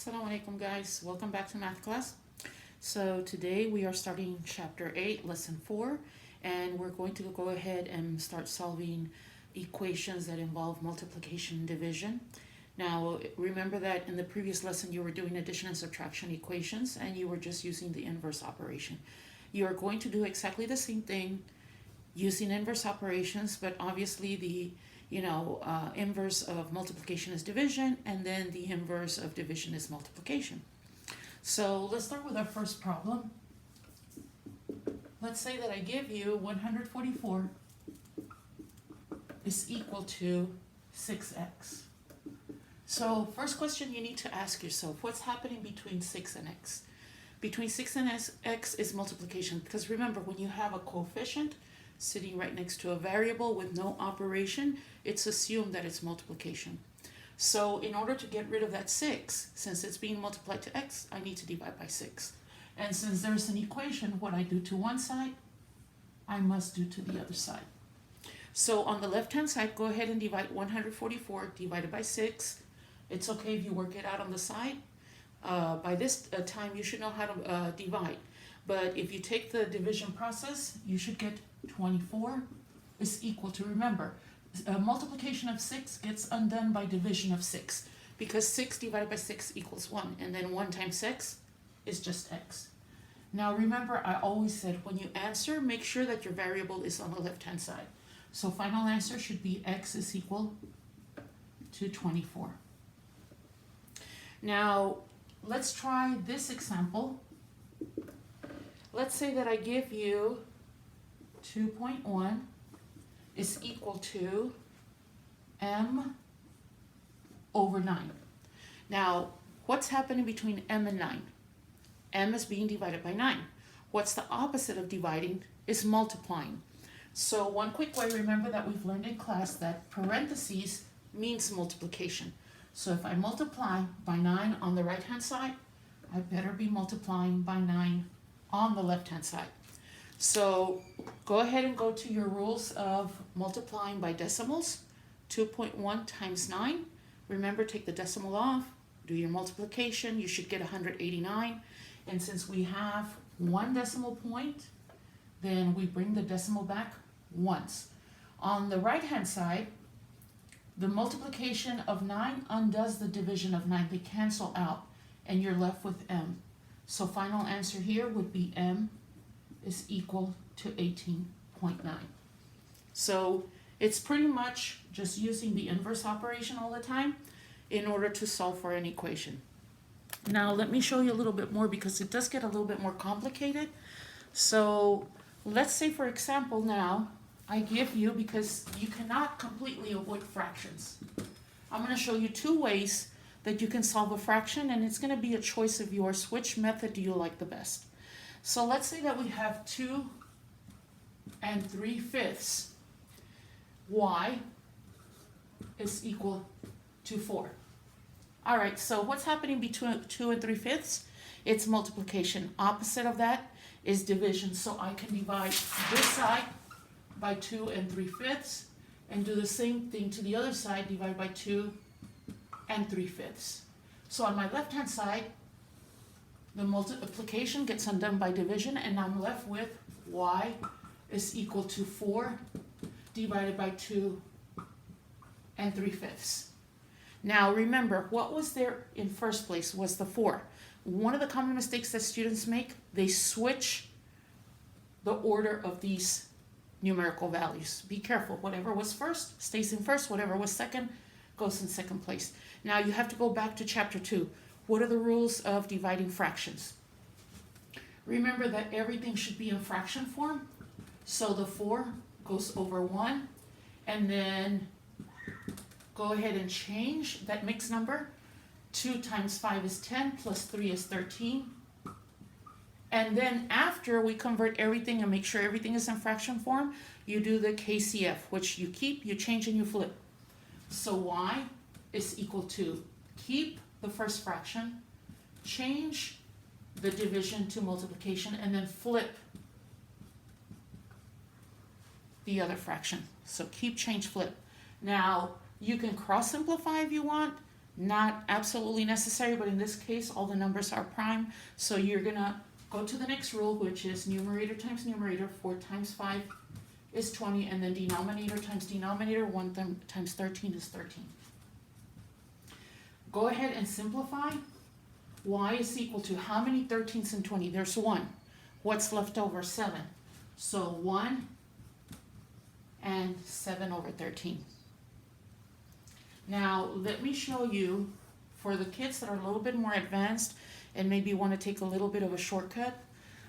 Assalamu alaikum guys, welcome back to math class. So today we are starting chapter 8, lesson 4, and we're going to go ahead and start solving equations that involve multiplication and division. Now remember that in the previous lesson you were doing addition and subtraction equations and you were just using the inverse operation. You are going to do exactly the same thing using inverse operations, but obviously the inverse of multiplication is division, and then the inverse of division is multiplication. So let's start with our first problem. Let's say that I give you 144 is equal to 6x. So first question you need to ask yourself, what's happening between 6 and x? Between 6 and x is multiplication, because remember, when you have a coefficient sitting right next to a variable with no operation, it's assumed that it's multiplication. So in order to get rid of that 6, since it's being multiplied to x, I need to divide by 6. And since there's an equation, what I do to one side, I must do to the other side. So on the left-hand side, go ahead and divide 144 divided by 6. It's okay if you work it out on the side. By this time, you should know how to divide. But if you take the division process, you should get 24 is equal to, remember, multiplication of 6 gets undone by division of 6, because 6 divided by 6 equals 1, and then 1 times 6 is just x. Now remember, I always said when you answer, make sure that your variable is on the left-hand side. So final answer should be x is equal to 24. Now let's try this example. Let's say that I give you 2.1 is equal to m over 9. Now, what's happening between m and 9? M is being divided by 9. What's the opposite of dividing? Is multiplying. So one quick way, remember that we've learned in class that parentheses means multiplication. So if I multiply by 9 on the right-hand side, I better be multiplying by 9 on the left-hand side. So go ahead and go to your rules of multiplying by decimals. 2.1 times 9. Remember, take the decimal off, do your multiplication. You should get 189. And since we have one decimal point, then we bring the decimal back once. On the right-hand side, the multiplication of 9 undoes the division of 9. They cancel out, and you're left with m. So final answer here would be m is equal to 18.9. So it's pretty much just using the inverse operation all the time in order to solve for an equation. Now let me show you a little bit more, because it does get a little bit more complicated. So let's say, for example, now I give you, because you cannot completely avoid fractions, I'm going to show you two ways that you can solve a fraction, and it's going to be a choice of yours. Which method do you like the best? So let's say that we have 2 3/5. Y is equal to 4. All right, so what's happening between 2 3/5? It's multiplication. Opposite of that is division. So I can divide this side by 2 3/5 and do the same thing to the other side, divide by 2 3/5. So on my left-hand side, the multiplication gets undone by division, and I'm left with y is equal to 4 divided by 2 3/5. Now remember, what was there in first place was the 4. One of the common mistakes that students make, they switch the order of these numerical values. Be careful. Whatever was first stays in first. Whatever was second goes in second place. Now you have to go back to chapter 2. What are the rules of dividing fractions? Remember that everything should be in fraction form. So the 4 goes over 1, and then go ahead and change that mixed number. 2 times 5 is 10, plus 3 is 13. And then after we convert everything and make sure everything is in fraction form, you do the KCF, which you keep, you change, and you flip. So y is equal to keep the first fraction, change the division to multiplication, and then flip the other fraction. So keep, change, flip. Now you can cross simplify if you want, Not absolutely necessary, but in this case, all the numbers are prime. So you're gonna go to the next rule, which is numerator times numerator. 4 times 5 is 20, and then denominator times denominator. 1 times 13 is 13. Go ahead and simplify. Y is equal to how many 13s and 20? There's 1. What's left over? 7. So 1 and 7 over 13. Now, let me show you, for the kids that are a little bit more advanced and maybe want to take a little bit of a shortcut,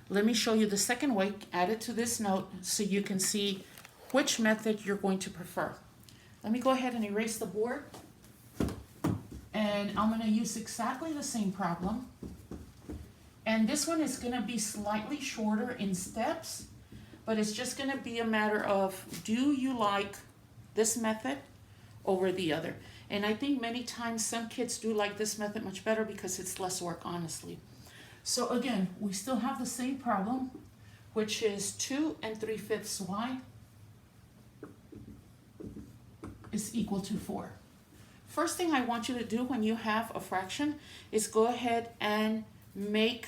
let me show you the second way, add it to this note so you can see which method you're going to prefer. Let me go ahead and erase the board. And I'm going to use exactly the same problem. And this one is going to be slightly shorter in steps, but it's just going to be a matter of, do you like this method over the other? And I think many times some kids do like this method much better because it's less work, honestly. So again, we still have the same problem, which is 2 3/5 y is equal to 4. First thing I want you to do when you have a fraction is go ahead and make,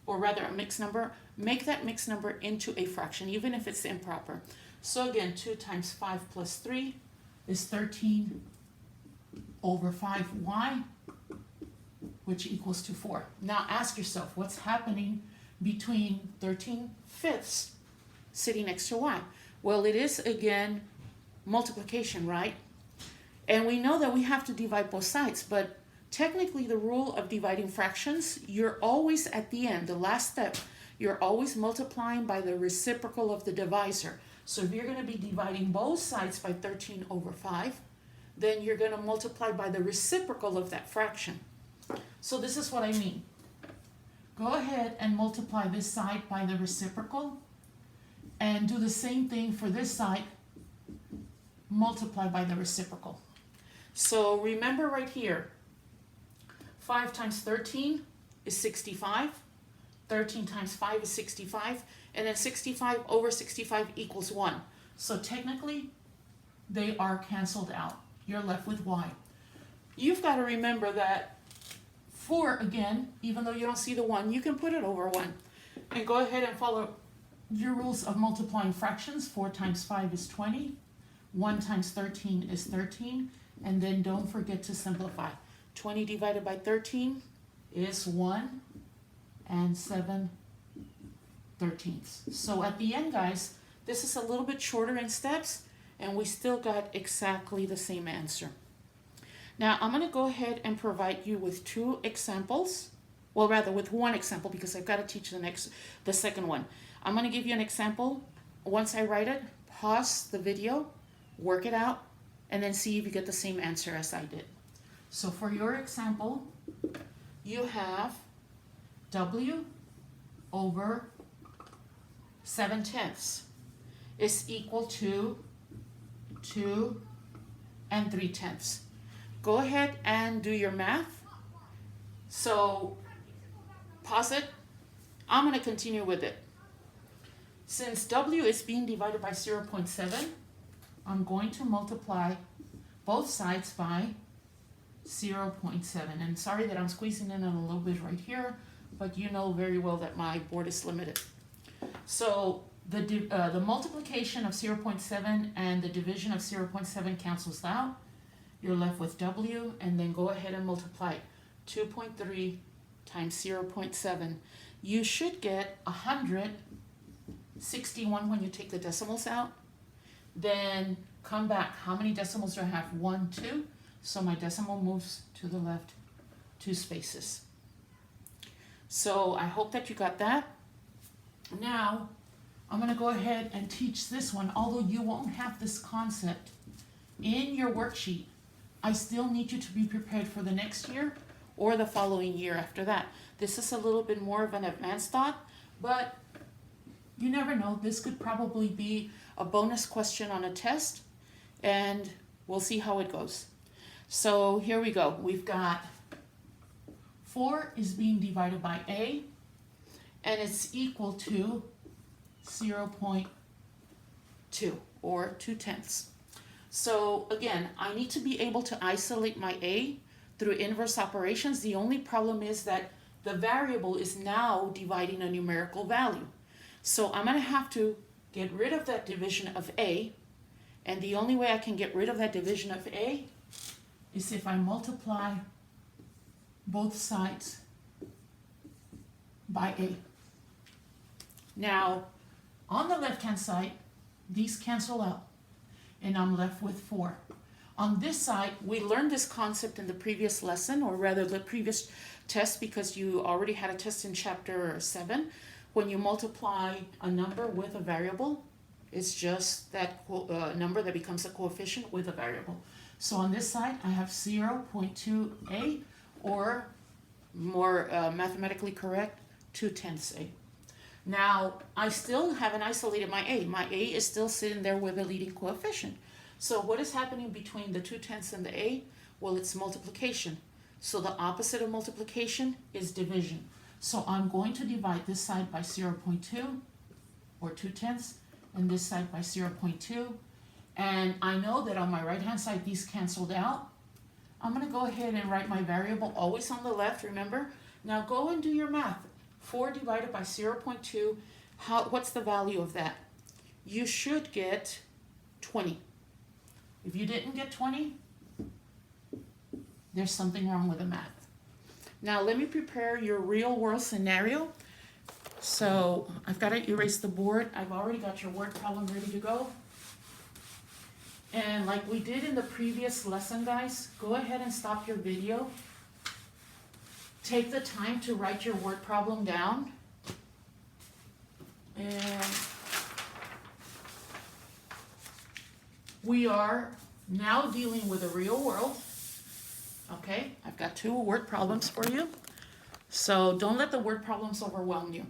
or rather a mixed number, make that mixed number into a fraction, even if it's improper. So again, 2 times 5 plus 3 is 13 over 5y, which equals to 4. Now ask yourself, what's happening between 13/5 sitting next to y? Well, it is again multiplication, right? And we know that we have to divide both sides, but technically the rule of dividing fractions, you're always at the end, the last step, you're always multiplying by the reciprocal of the divisor. So if you're going to be dividing both sides by 13 over 5, then you're going to multiply by the reciprocal of that fraction. So this is what I mean. Go ahead and multiply this side by the reciprocal, and do the same thing for this side, multiply by the reciprocal. So remember right here, 5 times 13 is 65, 13 times 5 is 65, and then 65 over 65 equals 1. So technically, they are canceled out. You're left with y. You've got to remember that 4, again, even though you don't see the 1, you can put it over 1. And go ahead and follow your rules of multiplying fractions. 4 times 5 is 20, 1 times 13 is 13, and then don't forget to simplify. 20 divided by 13 is 1 and 7/13. So at the end, guys, this is a little bit shorter in steps, and we still got exactly the same answer. Now I'm going to go ahead and provide you with 2 examples. Well, rather with 1 example, because I've got to teach the second one. I'm going to give you an example. Once I write it, pause the video, work it out, and then see if you get the same answer as I did. So for your example, you have W over 7/10 is equal to 2 3/10. Go ahead and do your math. So pause it. I'm going to continue with it. Since W is being divided by 0.7, I'm going to multiply both sides by 0.7. And sorry that I'm squeezing in on a little bit right here, but you know very well that my board is limited. So the multiplication of 0.7 and the division of 0.7 cancels out. You're left with W, and then go ahead and multiply 2.3 times 0.7. You should get 161 when you take the decimals out. Then come back. How many decimals do I have? 1, 2. So my decimal moves to the left 2 spaces. So I hope that you got that. Now I'm going to go ahead and teach this one. Although you won't have this concept in your worksheet, I still need you to be prepared for the next year or the following year after that. This is a little bit more of an advanced thought, but you never know. This could probably be a bonus question on a test, and we'll see how it goes. So here we go. We've got 4 is being divided by A, and it's equal to 0.2 or 2/10. So again, I need to be able to isolate my A through inverse operations. The only problem is that the variable is now dividing a numerical value. So I'm going to have to get rid of that division of a, and the only way I can get rid of that division of a is if I multiply both sides by a. Now, on the left-hand side, these cancel out, and I'm left with 4. On this side, we learned this concept in the previous lesson, or rather the previous test, because you already had a test in chapter 7. When you multiply a number with a variable, it's just that number that becomes a coefficient with a variable. So on this side, I have 0.2a, or more mathematically correct, 2/10 a. Now, I still haven't isolated my a. My a is still sitting there with a leading coefficient. So what is happening between the 2/10 and the a? Well, it's multiplication. So the opposite of multiplication is division. So I'm going to divide this side by 0.2, or 2/10, and this side by 0.2. And I know that on my right-hand side, these canceled out. I'm going to go ahead and write my variable always on the left, remember? Now go and do your math. 4 divided by 0.2, what's the value of that? You should get 20. If you didn't get 20, there's something wrong with the math. Now let me prepare your real world scenario. So I've got to erase the board. I've already got your word problem ready to go. And like we did in the previous lesson, guys, go ahead and stop your video. Take the time to write your word problem down. And we are now dealing with the real world. Okay, I've got 2 word problems for you. So don't let the word problems overwhelm you.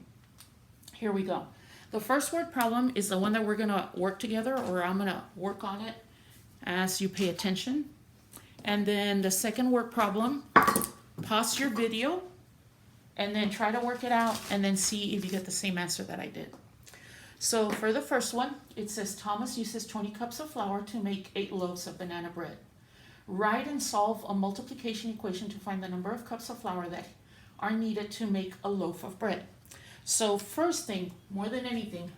Here we go. The first word problem is the one that we're going to work together, or I'm going to work on it as you pay attention. And then the second word problem, pause your video and then try to work it out and then see if you get the same answer that I did. So for the first one, it says Thomas uses 20 cups of flour to make 8 loaves of banana bread. Write and solve a multiplication equation to find the number of cups of flour that are needed to make a loaf of bread. So first thing, more than anything,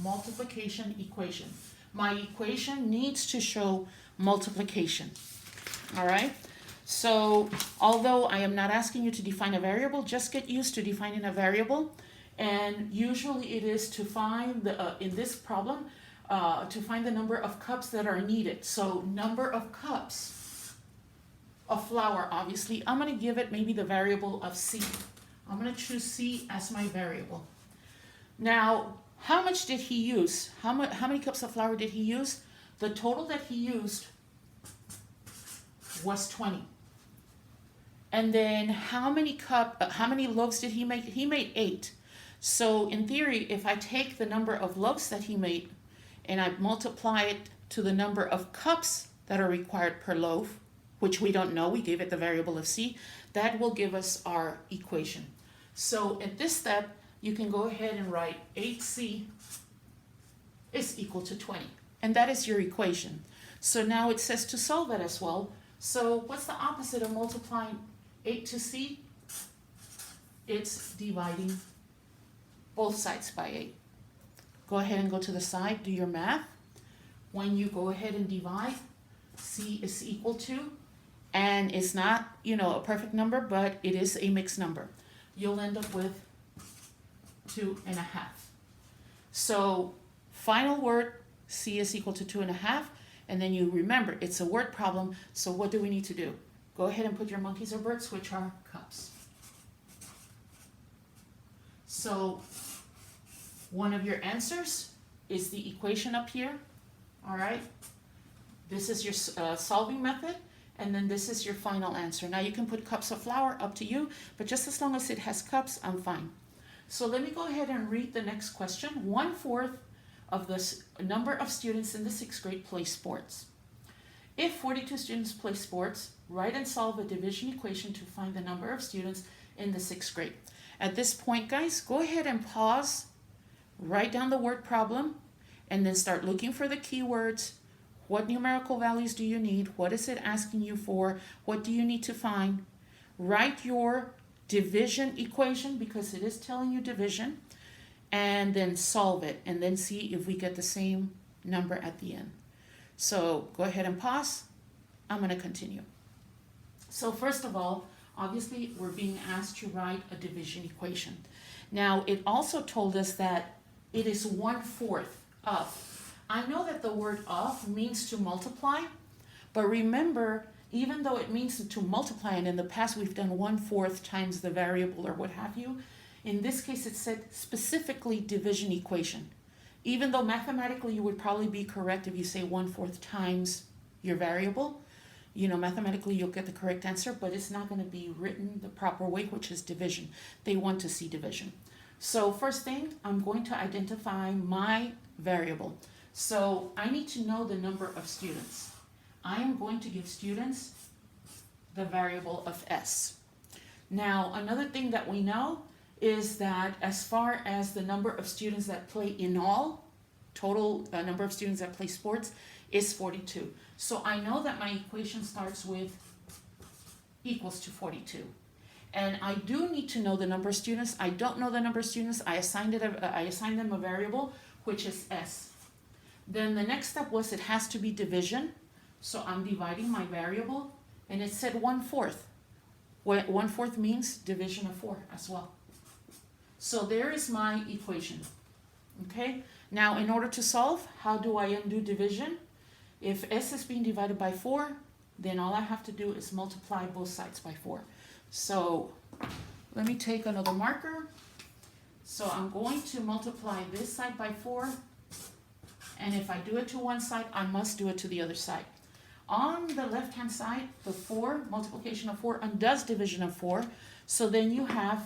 multiplication equation. My equation needs to show multiplication. All right? So although I am not asking you to define a variable, just get used to defining a variable. And usually it is to find, in this problem, to find the number of cups that are needed. So number of cups of flour, obviously. I'm going to give it maybe the variable of C. I'm going to choose C as my variable. Now, how much did he use? How many cups of flour did he use? The total that he used was 20. And then how many loaves did he make? He made 8. So in theory, if I take the number of loaves that he made and I multiply it to the number of cups that are required per loaf, which we don't know, we gave it the variable of C, that will give us our equation. So at this step, you can go ahead and write 8C is equal to 20. And that is your equation. So now it says to solve that as well. So what's the opposite of multiplying 8 to C? It's dividing both sides by 8. Go ahead and go to the side, do your math. When you go ahead and divide, C is equal to, and it's not, a perfect number, but it is a mixed number. You'll end up with 2.5. So final word, C is equal to 2.5, and then you remember it's a word problem, so what do we need to do? Go ahead and put your monkeys or birds, which are cups. So one of your answers is the equation up here, all right? This is your solving method, and then this is your final answer. Now you can put cups of flour, up to you, but just as long as it has cups, I'm fine. So let me go ahead and read the next question. 1/4 of the number of students in the 6th grade play sports. If 42 students play sports, write and solve a division equation to find the number of students in the 6th grade. At this point, guys, go ahead and pause, write down the word problem, and then start looking for the keywords. What numerical values do you need? What is it asking you for? What do you need to find? Write your division equation, because it is telling you division, and then solve it, and then see if we get the same number at the end. So go ahead and pause. I'm going to continue. So first of all, obviously we're being asked to write a division equation. Now it also told us that it is 1/4 of. I know that the word of means to multiply, but remember, even though it means to multiply, and in the past we've done 1/4 times the variable or what have you, in this case it said specifically division equation. Even though mathematically you would probably be correct if you say 1/4 times your variable, you know, mathematically you'll get the correct answer, but it's not going to be written the proper way, which is division. They want to see division. So first thing, I'm going to identify my variable. So I need to know the number of students. I am going to give students the variable of S. Now, another thing that we know is that as far as the number of students that play in all, total number of students that play sports is 42. So I know that my equation starts with equals to 42. And I do need to know the number of students. I don't know the number of students. I assigned them a variable, which is S. Then the next step was it has to be division. So I'm dividing my variable, and it said 1/4. 1/4 means division of 4 as well. So there is my equation. Okay, now in order to solve, how do I undo division? If S is being divided by 4, then all I have to do is multiply both sides by 4. So let me take another marker. So I'm going to multiply this side by 4. And if I do it to one side, I must do it to the other side. On the left-hand side, the 4, multiplication of 4, undoes division of 4. So then you have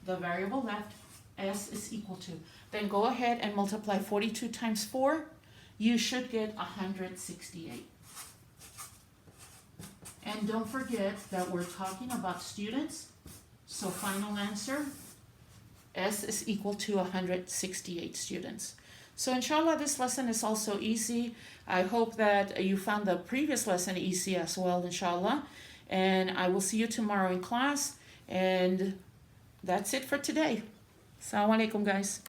the variable left, S is equal to. Then go ahead and multiply 42 times 4. You should get 168. And don't forget that we're talking about students. So final answer, S is equal to 168 students. So inshallah, this lesson is also easy. I hope that you found the previous lesson easy as well, inshallah. And I will see you tomorrow in class. And that's it for today. Assalamu alaikum, guys.